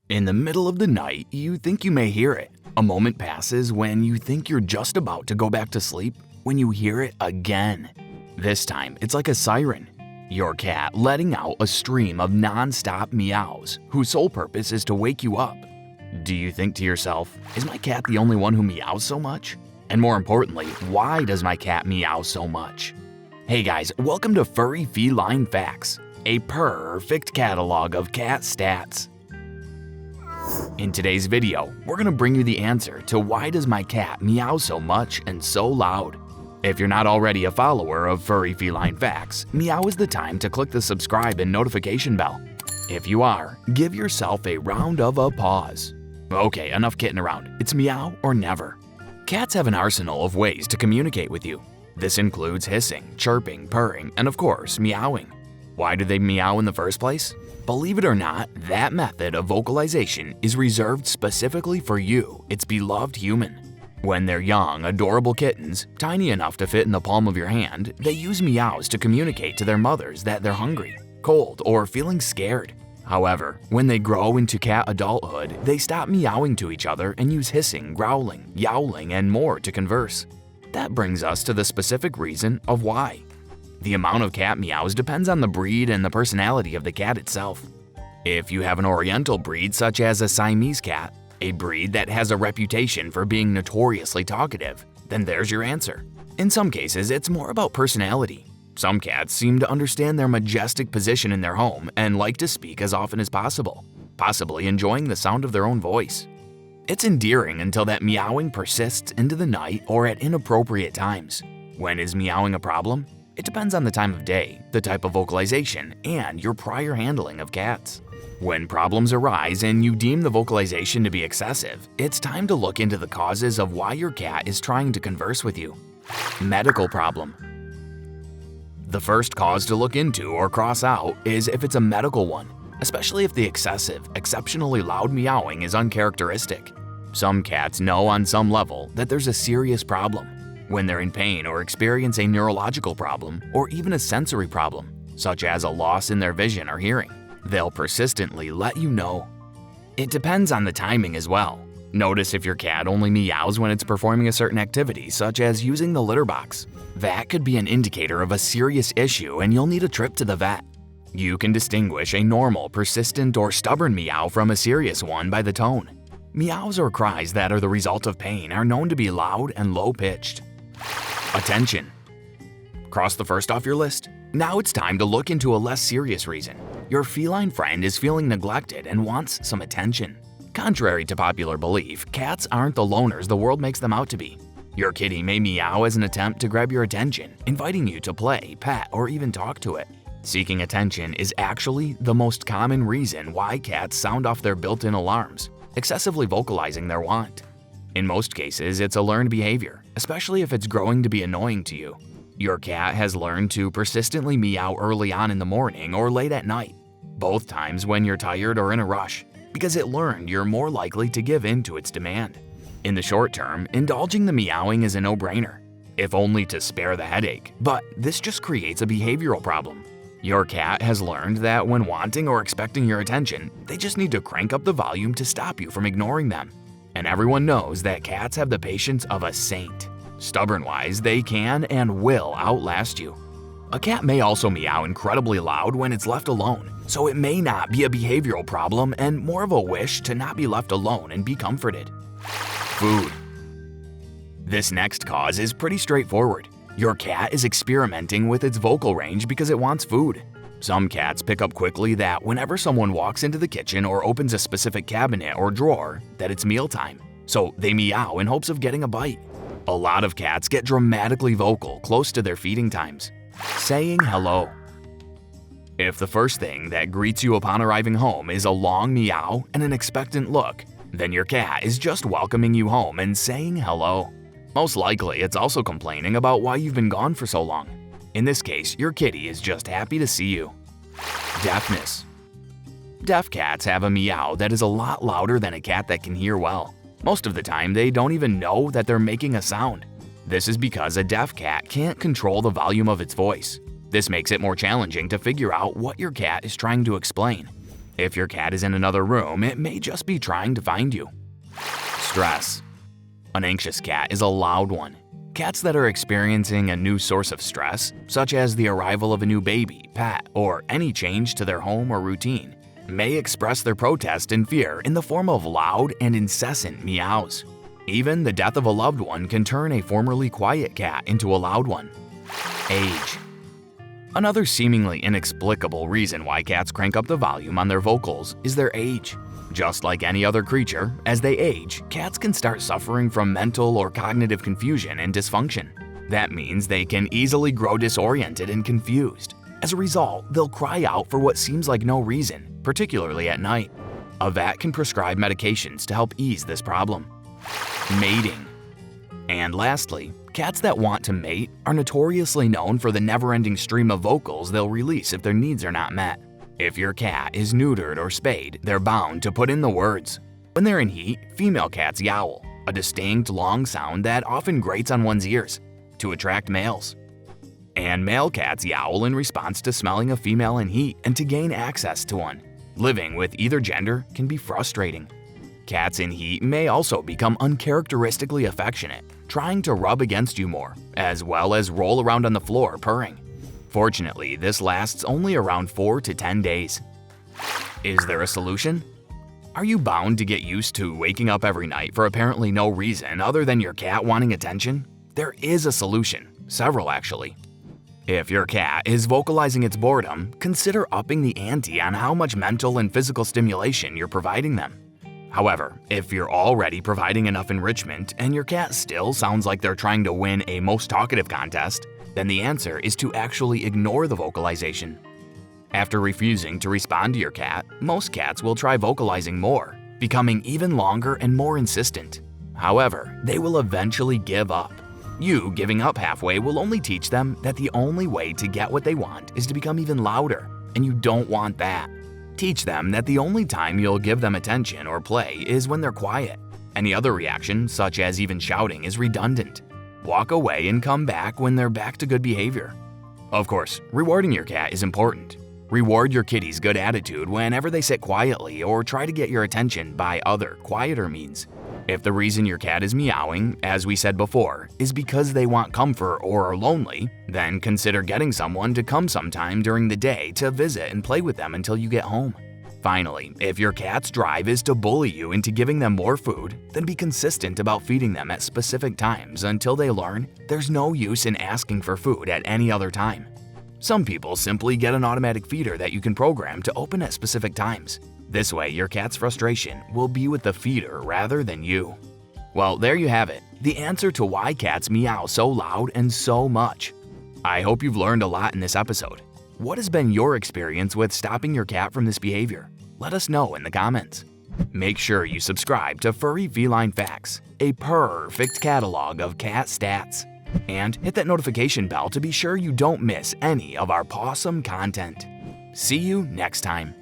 In the middle of the night, you think you may hear it. A moment passes when you think you're just about to go back to sleep when you hear it again. This time, it's like a siren. Your cat letting out a stream of nonstop meows whose sole purpose is to wake you up. Do you think to yourself, is my cat the only one who meows so much? And more importantly, why does my cat meow so much? Hey guys, welcome to Furry Feline Facts, a perfect catalog of cat stats. In today's video, we're gonna bring you the answer to why does my cat meow so much and so loud. If you're not already a follower of Furry Feline Facts, meow is the time to click the subscribe and notification bell. If you are, give yourself a round of applause. Okay, enough kidding around. It's meow or never. Cats have an arsenal of ways to communicate with you. This includes hissing, chirping, purring, and of course, meowing. Why do they meow in the first place? Believe it or not, that method of vocalization is reserved specifically for you, its beloved human. When they're young, adorable kittens, tiny enough to fit in the palm of your hand, they use meows to communicate to their mothers that they're hungry, cold, or feeling scared. However, when they grow into cat adulthood, they stop meowing to each other and use hissing, growling, yowling, and more to converse. That brings us to the specific reason of why. The amount of cat meows depends on the breed and the personality of the cat itself. If you have an oriental breed such as a Siamese cat, a breed that has a reputation for being notoriously talkative, then there's your answer. In some cases, it's more about personality. Some cats seem to understand their majestic position in their home and like to speak as often as possible, possibly enjoying the sound of their own voice. It's endearing until that meowing persists into the night or at inappropriate times. When is meowing a problem? It depends on the time of day, the type of vocalization, and your prior handling of cats. When problems arise and you deem the vocalization to be excessive, it's time to look into the causes of why your cat is trying to converse with you. Medical problem. The first cause to look into or cross out is if it's a medical one, especially if the excessive, exceptionally loud meowing is uncharacteristic. Some cats know on some level that there's a serious problem. When they're in pain or experience a neurological problem or even a sensory problem, such as a loss in their vision or hearing, they'll persistently let you know. It depends on the timing as well. Notice if your cat only meows when it's performing a certain activity, such as using the litter box. That could be an indicator of a serious issue and you'll need a trip to the vet. You can distinguish a normal, persistent, or stubborn meow from a serious one by the tone. Meows or cries that are the result of pain are known to be loud and low-pitched. Attention. Cross the first off your list. Now it's time to look into a less serious reason. Your feline friend is feeling neglected and wants some attention. Contrary to popular belief, cats aren't the loners the world makes them out to be. Your kitty may meow as an attempt to grab your attention, inviting you to play, pet, or even talk to it. Seeking attention is actually the most common reason why cats sound off their built-in alarms, excessively vocalizing their want. In most cases, it's a learned behavior, especially if it's growing to be annoying to you. Your cat has learned to persistently meow early on in the morning or late at night, both times when you're tired or in a rush, because it learned you're more likely to give in to its demand. In the short term, indulging the meowing is a no-brainer, if only to spare the headache, but this just creates a behavioral problem. Your cat has learned that when wanting or expecting your attention, they just need to crank up the volume to stop you from ignoring them. And everyone knows that cats have the patience of a saint. Stubborn-wise, they can and will outlast you. A cat may also meow incredibly loud when it's left alone, so it may not be a behavioral problem and more of a wish to not be left alone and be comforted. Food. This next cause is pretty straightforward. Your cat is experimenting with its vocal range because it wants food. Some cats pick up quickly that whenever someone walks into the kitchen or opens a specific cabinet or drawer, that it's mealtime, so they meow in hopes of getting a bite. A lot of cats get dramatically vocal close to their feeding times. Saying hello. If the first thing that greets you upon arriving home is a long meow and an expectant look, then your cat is just welcoming you home and saying hello. Most likely, it's also complaining about why you've been gone for so long. In this case, your kitty is just happy to see you. Deafness. Deaf cats have a meow that is a lot louder than a cat that can hear well. Most of the time, they don't even know that they're making a sound. This is because a deaf cat can't control the volume of its voice. This makes it more challenging to figure out what your cat is trying to explain. If your cat is in another room, it may just be trying to find you. Stress. An anxious cat is a loud one. Cats that are experiencing a new source of stress, such as the arrival of a new baby, pet, or any change to their home or routine, may express their protest and fear in the form of loud and incessant meows. Even the death of a loved one can turn a formerly quiet cat into a loud one. Age. Another seemingly inexplicable reason why cats crank up the volume on their vocals is their age. Just like any other creature, as they age, cats can start suffering from mental or cognitive confusion and dysfunction. That means they can easily grow disoriented and confused. As a result, they'll cry out for what seems like no reason, particularly at night. A vet can prescribe medications to help ease this problem. Mating. And lastly, cats that want to mate are notoriously known for the never-ending stream of vocals they'll release if their needs are not met. If your cat is neutered or spayed, they're bound to put in the words. When they're in heat, female cats yowl, a distinct, long sound that often grates on one's ears, to attract males. And male cats yowl in response to smelling a female in heat and to gain access to one. Living with either gender can be frustrating. Cats in heat may also become uncharacteristically affectionate, trying to rub against you more, as well as roll around on the floor purring. Fortunately, this lasts only around 4 to 10 days. Is there a solution? Are you bound to get used to waking up every night for apparently no reason other than your cat wanting attention? There is a solution, several actually. If your cat is vocalizing its boredom, consider upping the ante on how much mental and physical stimulation you're providing them. However, if you're already providing enough enrichment and your cat still sounds like they're trying to win a most talkative contest, then the answer is to actually ignore the vocalization. After refusing to respond to your cat, most cats will try vocalizing more, becoming even longer and more insistent. However, they will eventually give up. You giving up halfway will only teach them that the only way to get what they want is to become even louder, and you don't want that. Teach them that the only time you'll give them attention or play is when they're quiet. Any other reaction, such as even shouting, is redundant. Walk away and come back when they're back to good behavior. Of course, rewarding your cat is important. Reward your kitty's good attitude whenever they sit quietly or try to get your attention by other, quieter means. If the reason your cat is meowing, as we said before, is because they want comfort or are lonely, then consider getting someone to come sometime during the day to visit and play with them until you get home. Finally, if your cat's drive is to bully you into giving them more food, then be consistent about feeding them at specific times until they learn there's no use in asking for food at any other time. Some people simply get an automatic feeder that you can program to open at specific times. This way, your cat's frustration will be with the feeder rather than you. Well, there you have it, the answer to why cats meow so loud and so much. I hope you've learned a lot in this episode. What has been your experience with stopping your cat from this behavior? Let us know in the comments. Make sure you subscribe to Furry Feline Facts, a perfect catalog of cat stats. And hit that notification bell to be sure you don't miss any of our pawsome content. See you next time.